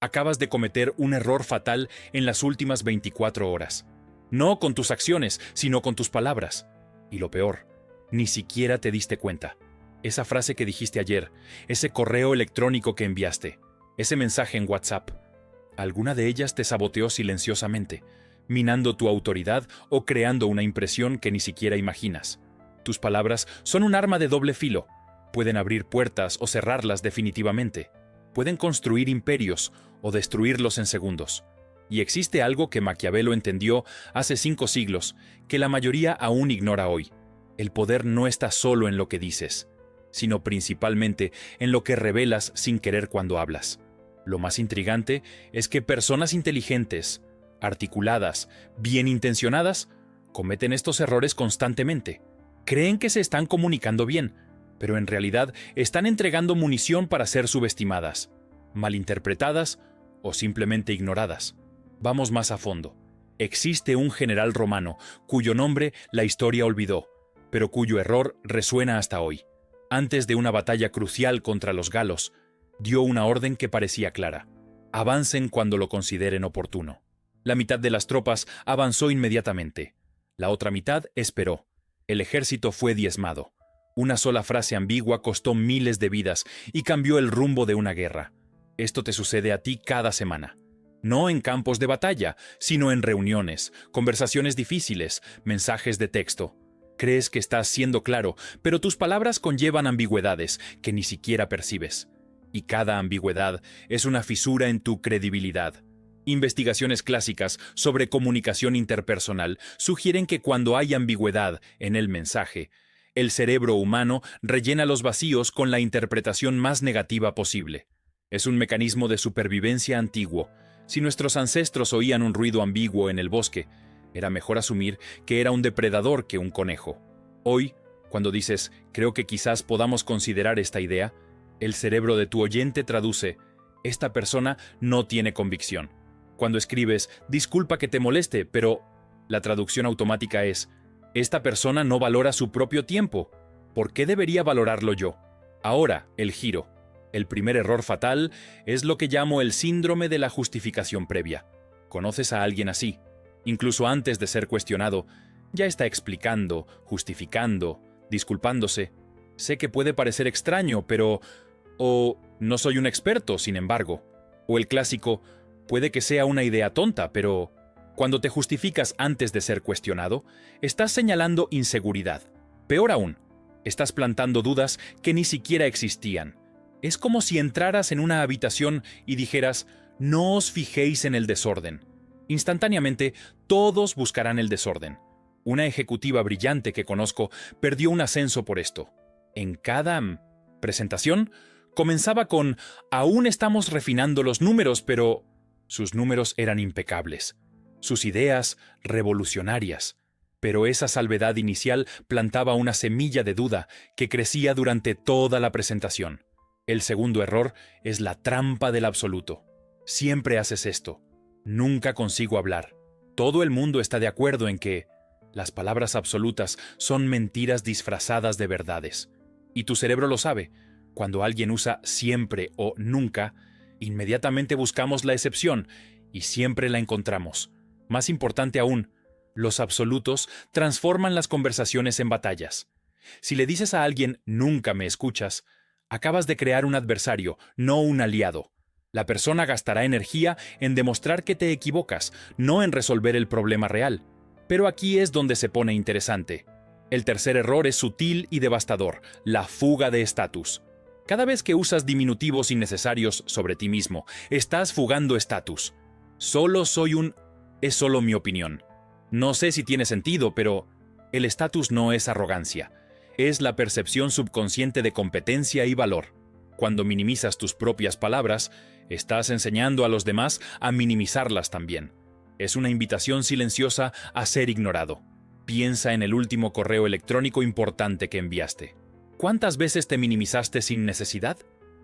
acabas de cometer un error fatal en las últimas 24 horas. No con tus acciones, sino con tus palabras. Y lo peor, ni siquiera te diste cuenta. Esa frase que dijiste ayer, ese correo electrónico que enviaste, ese mensaje en WhatsApp, alguna de ellas te saboteó silenciosamente, minando tu autoridad o creando una impresión que ni siquiera imaginas. Tus palabras son un arma de doble filo. Pueden abrir puertas o cerrarlas definitivamente. Pueden construir imperios o destruirlos en segundos. Y existe algo que Maquiavelo entendió hace 5 siglos, que la mayoría aún ignora hoy. El poder no está solo en lo que dices, sino principalmente en lo que revelas sin querer cuando hablas. Lo más intrigante es que personas inteligentes, articuladas, bien intencionadas, cometen estos errores constantemente. Creen que se están comunicando bien, pero en realidad están entregando munición para ser subestimadas, malinterpretadas o simplemente ignoradas. Vamos más a fondo. Existe un general romano cuyo nombre la historia olvidó, pero cuyo error resuena hasta hoy. Antes de una batalla crucial contra los galos, dio una orden que parecía clara: avancen cuando lo consideren oportuno. La mitad de las tropas avanzó inmediatamente. La otra mitad esperó. El ejército fue diezmado. Una sola frase ambigua costó miles de vidas y cambió el rumbo de una guerra. Esto te sucede a ti cada semana. No en campos de batalla, sino en reuniones, conversaciones difíciles, mensajes de texto. Crees que estás siendo claro, pero tus palabras conllevan ambigüedades que ni siquiera percibes. Y cada ambigüedad es una fisura en tu credibilidad. Investigaciones clásicas sobre comunicación interpersonal sugieren que cuando hay ambigüedad en el mensaje, el cerebro humano rellena los vacíos con la interpretación más negativa posible. Es un mecanismo de supervivencia antiguo. Si nuestros ancestros oían un ruido ambiguo en el bosque, era mejor asumir que era un depredador que un conejo. Hoy, cuando dices, creo que quizás podamos considerar esta idea, el cerebro de tu oyente traduce, esta persona no tiene convicción. Cuando escribes, disculpa que te moleste, pero la traducción automática es, esta persona no valora su propio tiempo. ¿Por qué debería valorarlo yo? Ahora, el giro. El primer error fatal es lo que llamo el síndrome de la justificación previa. ¿Conoces a alguien así? Incluso antes de ser cuestionado, ya está explicando, justificando, disculpándose. Sé que puede parecer extraño, pero... O no soy un experto, sin embargo. O el clásico, puede que sea una idea tonta, pero... Cuando te justificas antes de ser cuestionado, estás señalando inseguridad. Peor aún, estás plantando dudas que ni siquiera existían. Es como si entraras en una habitación y dijeras, no os fijéis en el desorden. Instantáneamente, todos buscarán el desorden. Una ejecutiva brillante que conozco perdió un ascenso por esto. En cada presentación, comenzaba con, aún estamos refinando los números, pero... Sus números eran impecables. Sus ideas, revolucionarias. Pero esa salvedad inicial plantaba una semilla de duda que crecía durante toda la presentación. El segundo error es la trampa del absoluto. Siempre haces esto. Nunca consigo hablar. Todo el mundo está de acuerdo en que las palabras absolutas son mentiras disfrazadas de verdades. Y tu cerebro lo sabe. Cuando alguien usa siempre o nunca, inmediatamente buscamos la excepción y siempre la encontramos. Más importante aún, los absolutos transforman las conversaciones en batallas. Si le dices a alguien nunca me escuchas, acabas de crear un adversario, no un aliado. La persona gastará energía en demostrar que te equivocas, no en resolver el problema real. Pero aquí es donde se pone interesante. El tercer error es sutil y devastador, la fuga de estatus. Cada vez que usas diminutivos innecesarios sobre ti mismo, estás fugando estatus. Solo soy un... es solo mi opinión. No sé si tiene sentido, pero el estatus no es arrogancia. Es la percepción subconsciente de competencia y valor. Cuando minimizas tus propias palabras, estás enseñando a los demás a minimizarlas también. Es una invitación silenciosa a ser ignorado. Piensa en el último correo electrónico importante que enviaste. ¿Cuántas veces te minimizaste sin necesidad?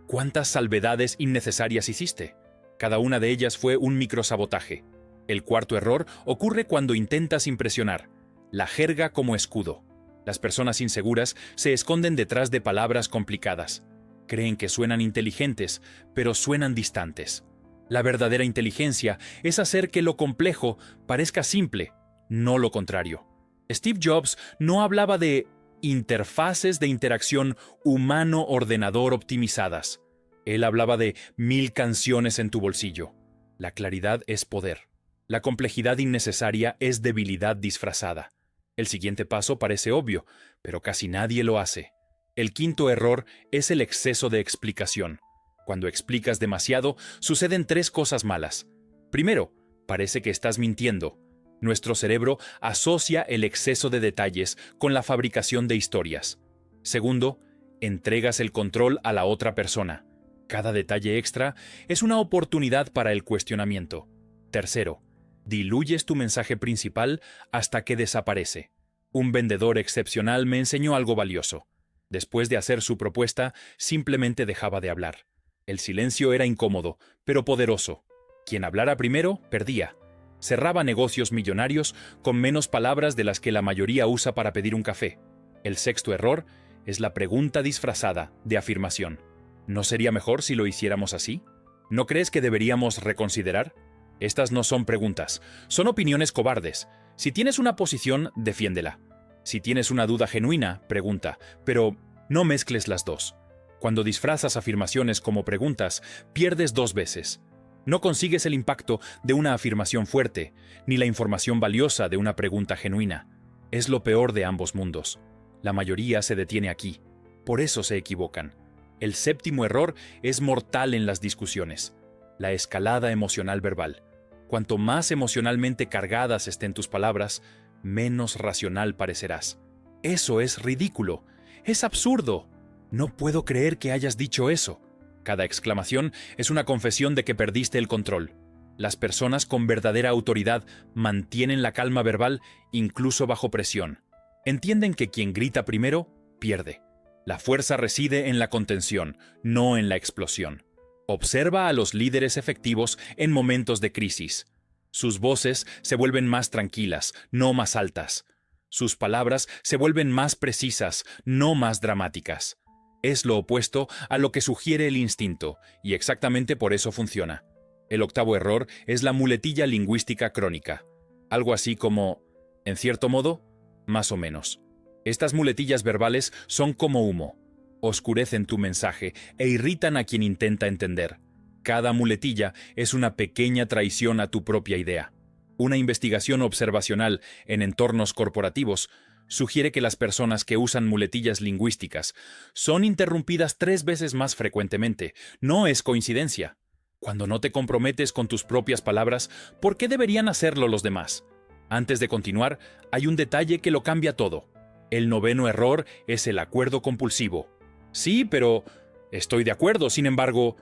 ¿Cuántas salvedades innecesarias hiciste? Cada una de ellas fue un microsabotaje. El cuarto error ocurre cuando intentas impresionar. La jerga como escudo. Las personas inseguras se esconden detrás de palabras complicadas. Creen que suenan inteligentes, pero suenan distantes. La verdadera inteligencia es hacer que lo complejo parezca simple, no lo contrario. Steve Jobs no hablaba de interfaces de interacción humano-ordenador optimizadas. Él hablaba de 1000 canciones en tu bolsillo. La claridad es poder. La complejidad innecesaria es debilidad disfrazada. El siguiente paso parece obvio, pero casi nadie lo hace. El quinto error es el exceso de explicación. Cuando explicas demasiado, suceden 3 cosas malas. Primero, parece que estás mintiendo. Nuestro cerebro asocia el exceso de detalles con la fabricación de historias. Segundo, entregas el control a la otra persona. Cada detalle extra es una oportunidad para el cuestionamiento. Tercero, diluyes tu mensaje principal hasta que desaparece. Un vendedor excepcional me enseñó algo valioso. Después de hacer su propuesta, simplemente dejaba de hablar. El silencio era incómodo, pero poderoso. Quien hablara primero, perdía. Cerraba negocios millonarios con menos palabras de las que la mayoría usa para pedir un café. El sexto error es la pregunta disfrazada de afirmación. ¿No sería mejor si lo hiciéramos así? ¿No crees que deberíamos reconsiderar? Estas no son preguntas, son opiniones cobardes. Si tienes una posición, defiéndela. Si tienes una duda genuina, pregunta, pero no mezcles las dos. Cuando disfrazas afirmaciones como preguntas, pierdes 2 veces. No consigues el impacto de una afirmación fuerte, ni la información valiosa de una pregunta genuina. Es lo peor de ambos mundos. La mayoría se detiene aquí. Por eso se equivocan. El séptimo error es mortal en las discusiones. La escalada emocional verbal. Cuanto más emocionalmente cargadas estén tus palabras, menos racional parecerás. Eso es ridículo. Es absurdo. No puedo creer que hayas dicho eso. Cada exclamación es una confesión de que perdiste el control. Las personas con verdadera autoridad mantienen la calma verbal incluso bajo presión. Entienden que quien grita primero, pierde. La fuerza reside en la contención, no en la explosión. Observa a los líderes efectivos en momentos de crisis. Sus voces se vuelven más tranquilas, no más altas. Sus palabras se vuelven más precisas, no más dramáticas. Es lo opuesto a lo que sugiere el instinto, y exactamente por eso funciona. El octavo error es la muletilla lingüística crónica. Algo así como, en cierto modo, más o menos. Estas muletillas verbales son como humo. Oscurecen tu mensaje e irritan a quien intenta entender. Cada muletilla es una pequeña traición a tu propia idea. Una investigación observacional en entornos corporativos sugiere que las personas que usan muletillas lingüísticas son interrumpidas 3 veces más frecuentemente. No es coincidencia. Cuando no te comprometes con tus propias palabras, ¿por qué deberían hacerlo los demás? Antes de continuar, hay un detalle que lo cambia todo. El noveno error es el acuerdo compulsivo. Sí, pero estoy de acuerdo, sin embargo,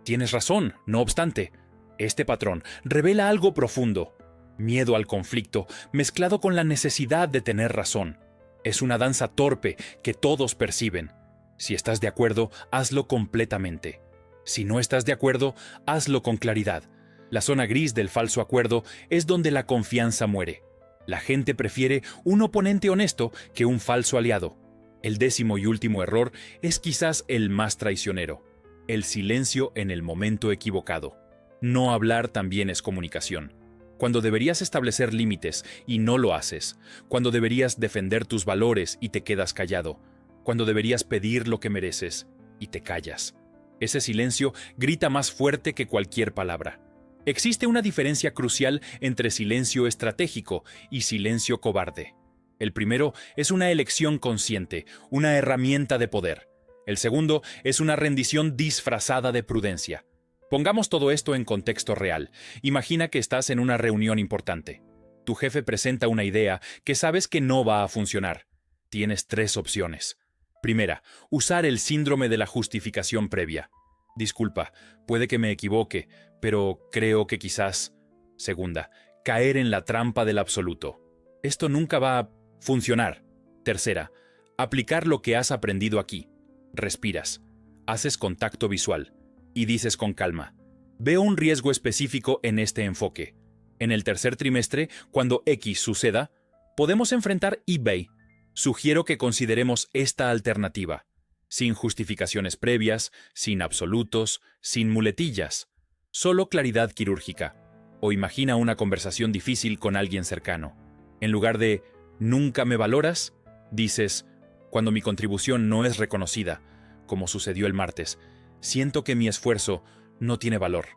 tienes razón, no obstante. Este patrón revela algo profundo. Miedo al conflicto, mezclado con la necesidad de tener razón. Es una danza torpe que todos perciben. Si estás de acuerdo, hazlo completamente. Si no estás de acuerdo, hazlo con claridad. La zona gris del falso acuerdo es donde la confianza muere. La gente prefiere un oponente honesto que un falso aliado. El décimo y último error es quizás el más traicionero. El silencio en el momento equivocado. No hablar también es comunicación. Cuando deberías establecer límites y no lo haces, cuando deberías defender tus valores y te quedas callado, cuando deberías pedir lo que mereces y te callas. Ese silencio grita más fuerte que cualquier palabra. Existe una diferencia crucial entre silencio estratégico y silencio cobarde. El primero es una elección consciente, una herramienta de poder. El segundo es una rendición disfrazada de prudencia. Pongamos todo esto en contexto real. Imagina que estás en una reunión importante. Tu jefe presenta una idea que sabes que no va a funcionar. Tienes 3 opciones. Primera, usar el síndrome de la justificación previa. Disculpa, puede que me equivoque, pero creo que quizás. Segunda, caer en la trampa del absoluto. Esto nunca va a funcionar. Tercera, aplicar lo que has aprendido aquí. Respiras, haces contacto visual y dices con calma: veo un riesgo específico en este enfoque. En el tercer trimestre, cuando X suceda, podemos enfrentar eBay. Sugiero que consideremos esta alternativa, sin justificaciones previas, sin absolutos, sin muletillas. Solo claridad quirúrgica. O imagina una conversación difícil con alguien cercano. En lugar de «nunca me valoras», dices «cuando mi contribución no es reconocida», como sucedió el martes. «Siento que mi esfuerzo no tiene valor.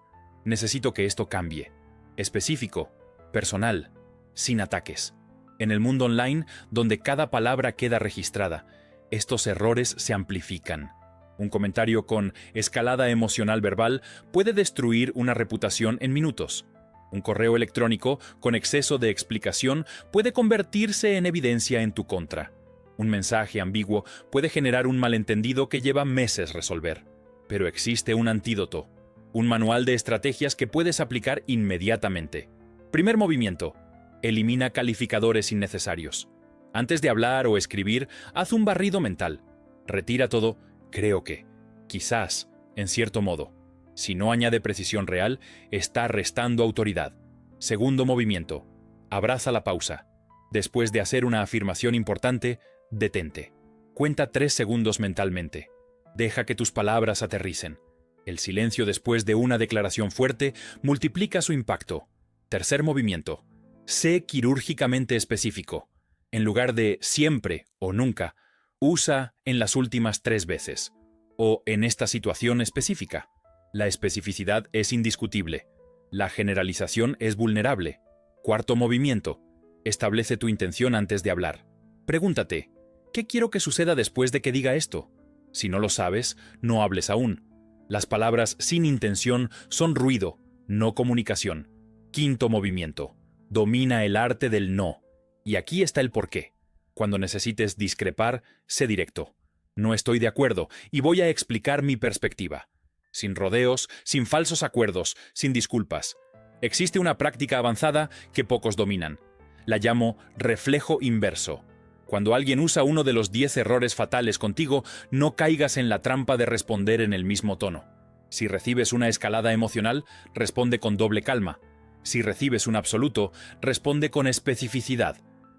Necesito que esto cambie». Específico, personal, sin ataques. En el mundo online, donde cada palabra queda registrada, estos errores se amplifican. Un comentario con escalada emocional verbal puede destruir una reputación en minutos. Un correo electrónico con exceso de explicación puede convertirse en evidencia en tu contra. Un mensaje ambiguo puede generar un malentendido que lleva meses resolver. Pero existe un antídoto, un manual de estrategias que puedes aplicar inmediatamente. Primer movimiento: elimina calificadores innecesarios. Antes de hablar o escribir, haz un barrido mental. Retira todo «creo que», «quizás», en cierto modo. Si no añade precisión real, está restando autoridad. Segundo movimiento: abraza la pausa. Después de hacer una afirmación importante, detente. Cuenta 3 segundos mentalmente. Deja que tus palabras aterricen. El silencio después de una declaración fuerte multiplica su impacto. Tercer movimiento: sé quirúrgicamente específico. En lugar de siempre o nunca, usa en las últimas 3 veces. O en esta situación específica. La especificidad es indiscutible. La generalización es vulnerable. Cuarto movimiento: establece tu intención antes de hablar. Pregúntate, ¿qué quiero que suceda después de que diga esto? Si no lo sabes, no hables aún. Las palabras sin intención son ruido, no comunicación. Quinto movimiento: domina el arte del no. Y aquí está el porqué. Cuando necesites discrepar, sé directo. No estoy de acuerdo y voy a explicar mi perspectiva. Sin rodeos, sin falsos acuerdos, sin disculpas. Existe una práctica avanzada que pocos dominan. La llamo reflejo inverso. Cuando alguien usa uno de los 10 errores fatales contigo, no caigas en la trampa de responder en el mismo tono. Si recibes una escalada emocional, responde con doble calma. Si recibes un absoluto, responde con especificidad.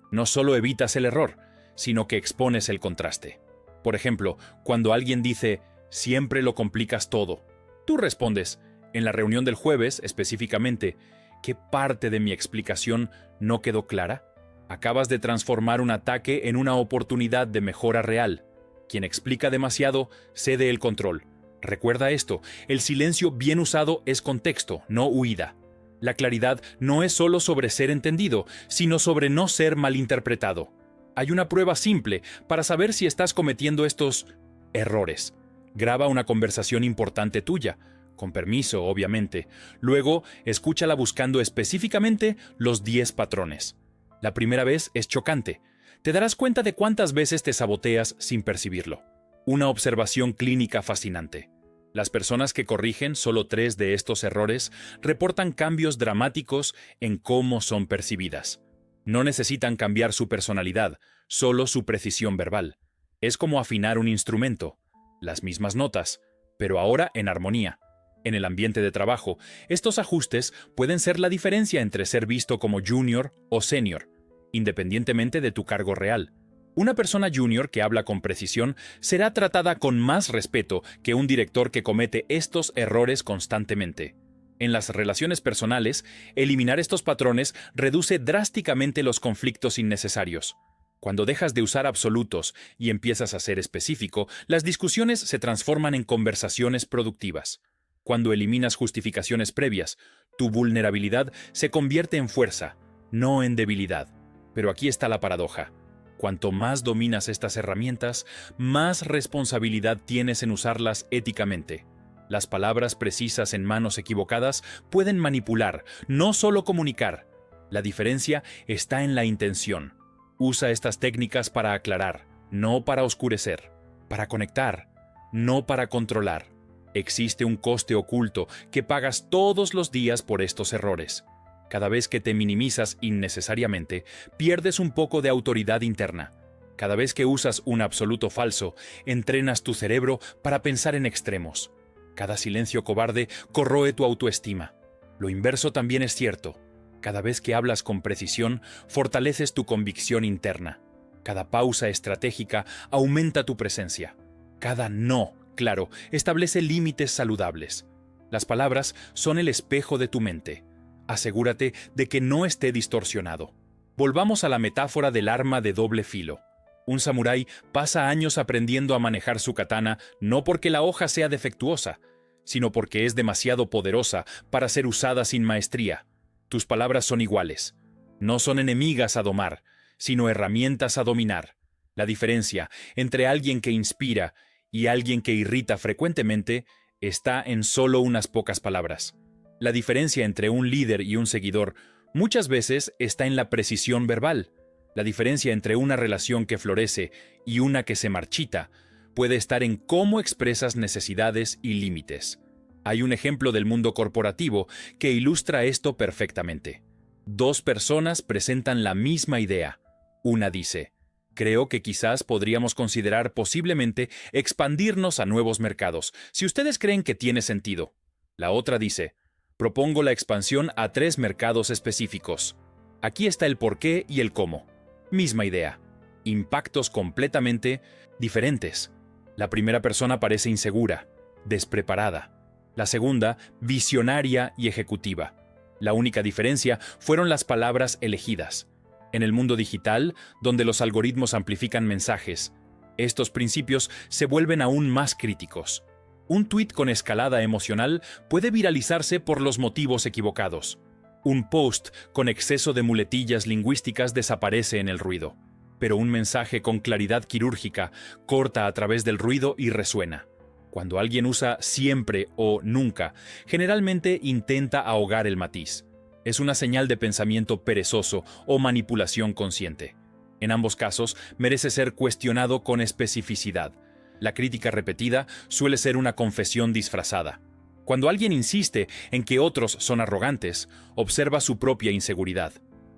No solo evitas el error, sino que expones el contraste. Por ejemplo, cuando alguien dice «siempre lo complicas todo», tú respondes, en la reunión del jueves, específicamente, ¿qué parte de mi explicación no quedó clara? Acabas de transformar un ataque en una oportunidad de mejora real. Quien explica demasiado cede el control. Recuerda esto, el silencio bien usado es contexto, no huida. La claridad no es solo sobre ser entendido, sino sobre no ser malinterpretado. Hay una prueba simple para saber si estás cometiendo estos errores. Graba una conversación importante tuya, con permiso, obviamente. Luego, escúchala buscando específicamente los 10 patrones. La primera vez es chocante. Te darás cuenta de cuántas veces te saboteas sin percibirlo. Una observación clínica fascinante. Las personas que corrigen solo 3 de estos errores reportan cambios dramáticos en cómo son percibidas. No necesitan cambiar su personalidad, solo su precisión verbal. Es como afinar un instrumento. Las mismas notas, pero ahora en armonía. En el ambiente de trabajo, estos ajustes pueden ser la diferencia entre ser visto como junior o senior, independientemente de tu cargo real. Una persona junior que habla con precisión será tratada con más respeto que un director que comete estos errores constantemente. En las relaciones personales, eliminar estos patrones reduce drásticamente los conflictos innecesarios. Cuando dejas de usar absolutos y empiezas a ser específico, las discusiones se transforman en conversaciones productivas. Cuando eliminas justificaciones previas, tu vulnerabilidad se convierte en fuerza, no en debilidad. Pero aquí está la paradoja. Cuanto más dominas estas herramientas, más responsabilidad tienes en usarlas éticamente. Las palabras precisas en manos equivocadas pueden manipular, no solo comunicar. La diferencia está en la intención. Usa estas técnicas para aclarar, no para oscurecer, para conectar, no para controlar. Existe un coste oculto que pagas todos los días por estos errores. Cada vez que te minimizas innecesariamente, pierdes un poco de autoridad interna. Cada vez que usas un absoluto falso, entrenas tu cerebro para pensar en extremos. Cada silencio cobarde corroe tu autoestima. Lo inverso también es cierto. Cada vez que hablas con precisión, fortaleces tu convicción interna. Cada pausa estratégica aumenta tu presencia. Cada no, claro, establece límites saludables. Las palabras son el espejo de tu mente. Asegúrate de que no esté distorsionado. Volvamos a la metáfora del arma de doble filo. Un samurái pasa años aprendiendo a manejar su katana no porque la hoja sea defectuosa, sino porque es demasiado poderosa para ser usada sin maestría. Tus palabras son iguales. No son enemigas a domar, sino herramientas a dominar. La diferencia entre alguien que inspira y alguien que irrita frecuentemente está en solo unas pocas palabras. La diferencia entre un líder y un seguidor muchas veces está en la precisión verbal. La diferencia entre una relación que florece y una que se marchita puede estar en cómo expresas necesidades y límites. Hay un ejemplo del mundo corporativo que ilustra esto perfectamente. Dos personas presentan la misma idea. Una dice: creo que quizás podríamos considerar posiblemente expandirnos a nuevos mercados, si ustedes creen que tiene sentido. La otra dice: propongo la expansión a 3 mercados específicos. Aquí está el por qué y el cómo. Misma idea. Impactos completamente diferentes. La primera persona parece insegura, despreparada. La segunda, visionaria y ejecutiva. La única diferencia fueron las palabras elegidas. En el mundo digital, donde los algoritmos amplifican mensajes, estos principios se vuelven aún más críticos. Un tuit con escalada emocional puede viralizarse por los motivos equivocados. Un post con exceso de muletillas lingüísticas desaparece en el ruido. Pero un mensaje con claridad quirúrgica corta a través del ruido y resuena. Cuando alguien usa siempre o nunca, generalmente intenta ahogar el matiz. Es una señal de pensamiento perezoso o manipulación consciente. En ambos casos, merece ser cuestionado con especificidad. La crítica repetida suele ser una confesión disfrazada. Cuando alguien insiste en que otros son arrogantes, observa su propia inseguridad.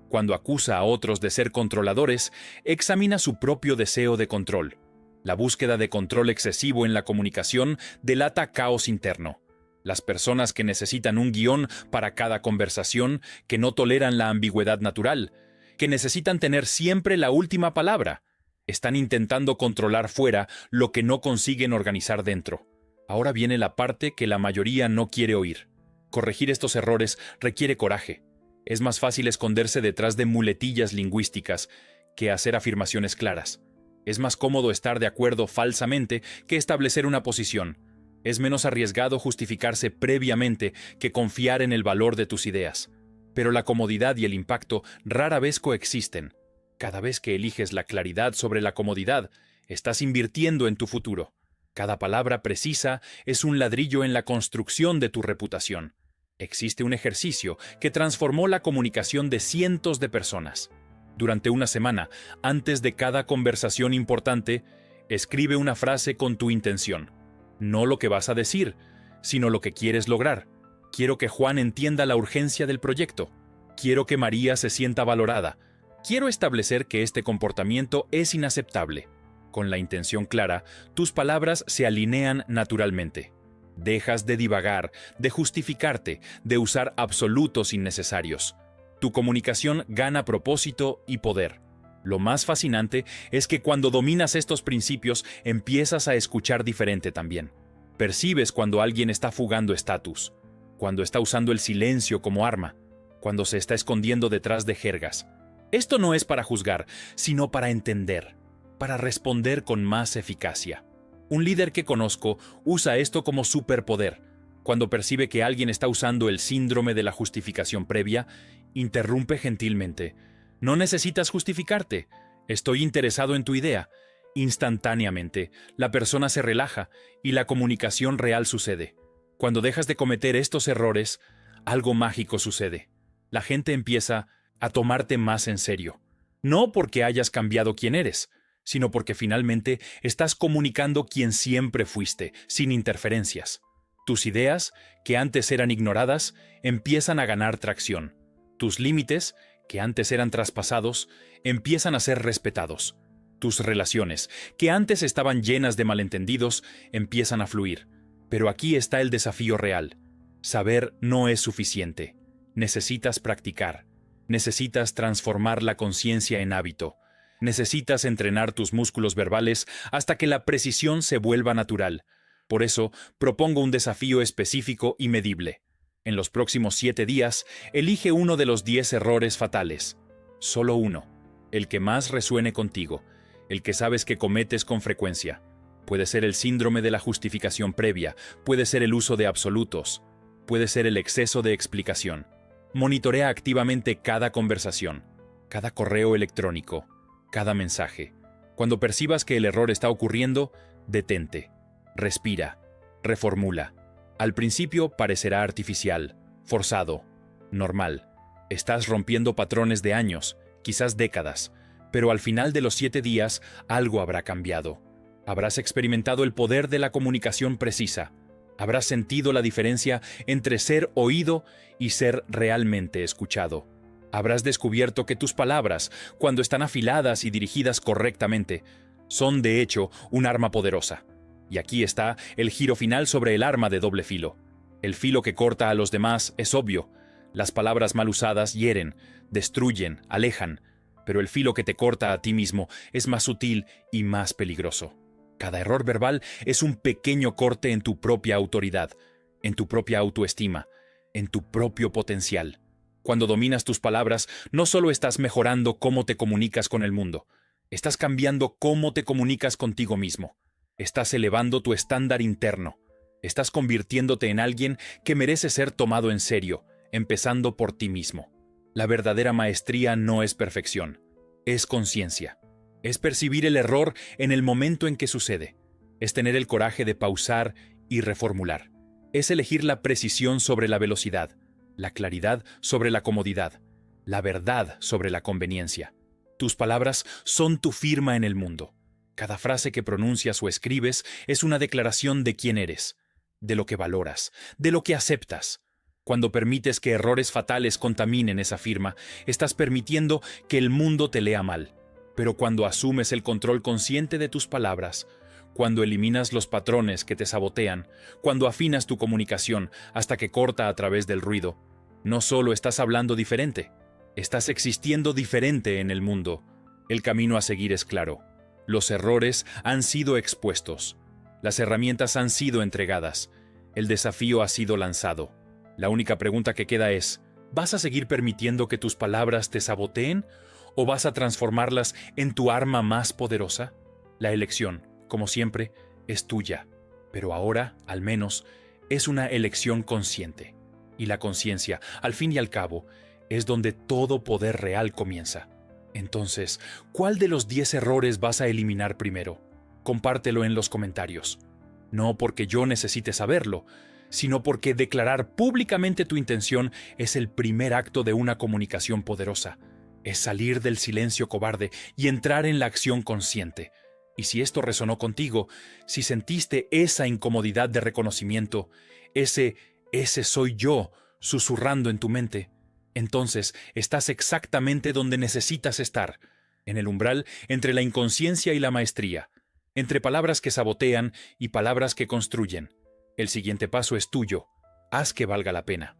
Cuando acusa a otros de ser controladores, examina su propio deseo de control. La búsqueda de control excesivo en la comunicación delata caos interno. Las personas que necesitan un guión para cada conversación, que no toleran la ambigüedad natural, que necesitan tener siempre la última palabra, están intentando controlar fuera lo que no consiguen organizar dentro. Ahora viene la parte que la mayoría no quiere oír. Corregir estos errores requiere coraje. Es más fácil esconderse detrás de muletillas lingüísticas que hacer afirmaciones claras. Es más cómodo estar de acuerdo falsamente que establecer una posición. Es menos arriesgado justificarse previamente que confiar en el valor de tus ideas. Pero la comodidad y el impacto rara vez coexisten. Cada vez que eliges la claridad sobre la comodidad, estás invirtiendo en tu futuro. Cada palabra precisa es un ladrillo en la construcción de tu reputación. Existe un ejercicio que transformó la comunicación de cientos de personas. Durante una semana, antes de cada conversación importante, escribe una frase con tu intención. No lo que vas a decir, sino lo que quieres lograr. Quiero que Juan entienda la urgencia del proyecto. Quiero que María se sienta valorada. Quiero establecer que este comportamiento es inaceptable. Con la intención clara, tus palabras se alinean naturalmente. Dejas de divagar, de justificarte, de usar absolutos innecesarios. Tu comunicación gana propósito y poder. Lo más fascinante es que cuando dominas estos principios, empiezas a escuchar diferente también. Percibes cuando alguien está fugando estatus, cuando está usando el silencio como arma, cuando se está escondiendo detrás de jergas. Esto no es para juzgar, sino para entender, para responder con más eficacia. Un líder que conozco usa esto como superpoder. Cuando percibe que alguien está usando el síndrome de la justificación previa, interrumpe gentilmente. No necesitas justificarte. Estoy interesado en tu idea. Instantáneamente, la persona se relaja y la comunicación real sucede. Cuando dejas de cometer estos errores, algo mágico sucede. La gente empieza a tomarte más en serio. No porque hayas cambiado quién eres, sino porque finalmente estás comunicando quien siempre fuiste, sin interferencias. Tus ideas, que antes eran ignoradas, empiezan a ganar tracción. Tus límites, que antes eran traspasados, empiezan a ser respetados. Tus relaciones, que antes estaban llenas de malentendidos, empiezan a fluir. Pero aquí está el desafío real. Saber no es suficiente. Necesitas practicar. Necesitas transformar la conciencia en hábito. Necesitas entrenar tus músculos verbales hasta que la precisión se vuelva natural. Por eso, propongo un desafío específico y medible. En los próximos 7 días, elige uno de los 10 errores fatales. Solo uno, el que más resuene contigo, el que sabes que cometes con frecuencia. Puede ser el síndrome de la justificación previa, puede ser el uso de absolutos, puede ser el exceso de explicación. Monitorea activamente cada conversación, cada correo electrónico, cada mensaje. Cuando percibas que el error está ocurriendo, detente, respira, reformula. Al principio parecerá artificial, forzado, normal. Estás rompiendo patrones de años, quizás décadas, pero al final de los 7 días algo habrá cambiado. Habrás experimentado el poder de la comunicación precisa. Habrás sentido la diferencia entre ser oído y ser realmente escuchado. Habrás descubierto que tus palabras, cuando están afiladas y dirigidas correctamente, son de hecho un arma poderosa. Y aquí está el giro final sobre el arma de doble filo. El filo que corta a los demás es obvio. Las palabras mal usadas hieren, destruyen, alejan, pero el filo que te corta a ti mismo es más sutil y más peligroso. Cada error verbal es un pequeño corte en tu propia autoridad, en tu propia autoestima, en tu propio potencial. Cuando dominas tus palabras, no solo estás mejorando cómo te comunicas con el mundo, estás cambiando cómo te comunicas contigo mismo. Estás elevando tu estándar interno. Estás convirtiéndote en alguien que merece ser tomado en serio, empezando por ti mismo. La verdadera maestría no es perfección, es conciencia. Es percibir el error en el momento en que sucede. Es tener el coraje de pausar y reformular. Es elegir la precisión sobre la velocidad, la claridad sobre la comodidad, la verdad sobre la conveniencia. Tus palabras son tu firma en el mundo. Cada frase que pronuncias o escribes es una declaración de quién eres, de lo que valoras, de lo que aceptas. Cuando permites que errores fatales contaminen esa firma, estás permitiendo que el mundo te lea mal. Pero cuando asumes el control consciente de tus palabras, cuando eliminas los patrones que te sabotean, cuando afinas tu comunicación hasta que corta a través del ruido, no solo estás hablando diferente, estás existiendo diferente en el mundo. El camino a seguir es claro. Los errores han sido expuestos. Las herramientas han sido entregadas. El desafío ha sido lanzado. La única pregunta que queda es, ¿vas a seguir permitiendo que tus palabras te saboteen o vas a transformarlas en tu arma más poderosa? La elección, como siempre, es tuya, pero ahora, al menos, es una elección consciente. Y la conciencia, al fin y al cabo, es donde todo poder real comienza. Entonces, ¿cuál de los 10 errores vas a eliminar primero? Compártelo en los comentarios. No porque yo necesite saberlo, sino porque declarar públicamente tu intención es el primer acto de una comunicación poderosa. Es salir del silencio cobarde y entrar en la acción consciente. Y si esto resonó contigo, si sentiste esa incomodidad de reconocimiento, ese soy yo susurrando en tu mente, entonces estás exactamente donde necesitas estar, en el umbral entre la inconsciencia y la maestría, entre palabras que sabotean y palabras que construyen. El siguiente paso es tuyo. Haz que valga la pena.